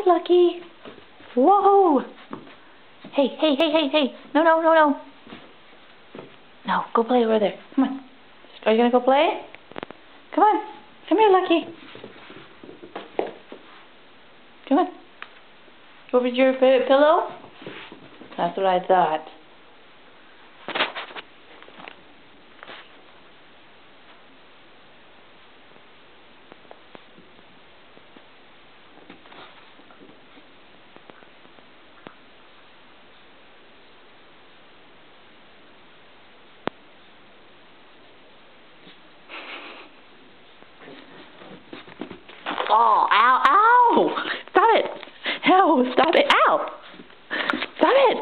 Hi, Lucky. Whoa. Hey, hey, hey, hey, hey. No, no, no, no. No, go play over there. Come on. Are you going to go play? Come on. Come here, Lucky. Come on. Over your pillow? That's what I thought. Oh, ow, ow! Stop it! No, stop it! Ow! Stop it!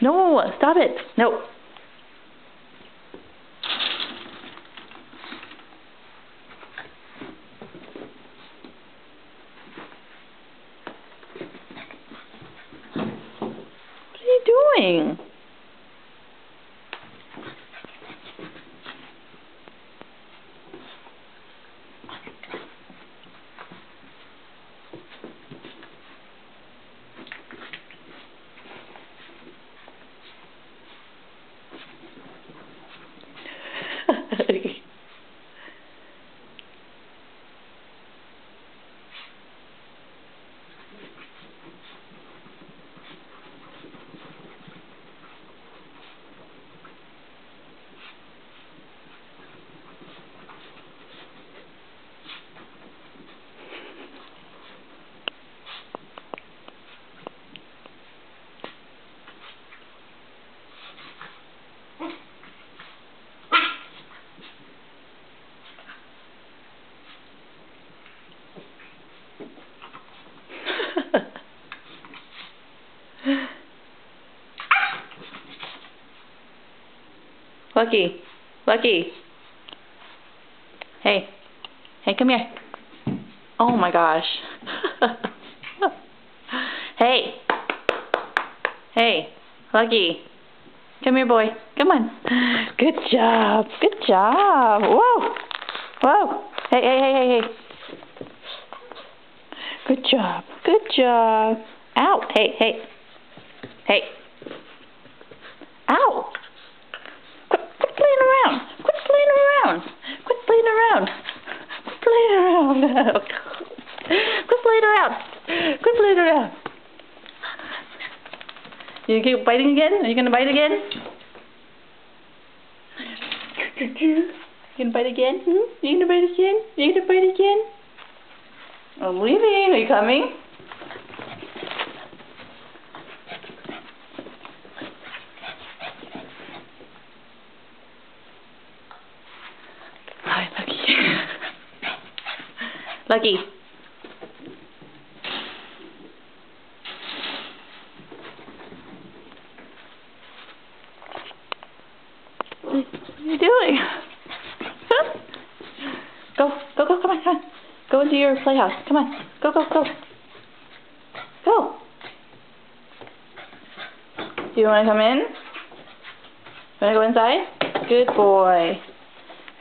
No, stop it! No. What are you doing? Lucky, Lucky. Hey, hey, come here. Oh my gosh. Hey, hey, Lucky. Come here, boy. Come on. Good job. Good job. Whoa. Whoa. Hey, hey, hey, hey, hey. Good job. Good job. Ow. Hey, hey. Hey. Ow. Quit playing around. Quit playing around. Quit playing around. Quit playing around. Quit playing around. Quit playing around. You keep biting again? Are you going to bite again? You going to bite again? You going to bite again? You going to bite again? I'm leaving. Are you coming? Hi, Lucky. Lucky. What are you doing? Go, go, go, come on, come on. Go into your playhouse. Come on. Go, go, go. Go. Do you want to come in? Want to go inside? Good boy.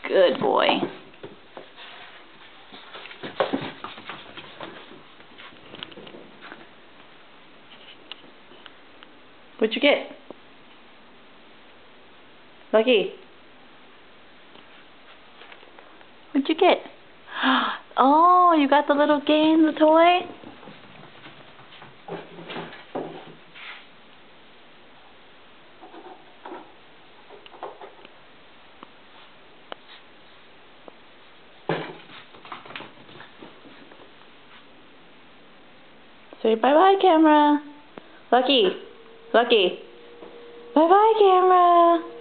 Good boy. What'd you get? Lucky. What'd you get? Oh, you got the little game, the toy? Say bye-bye, camera. Lucky. Lucky. Bye-bye, camera.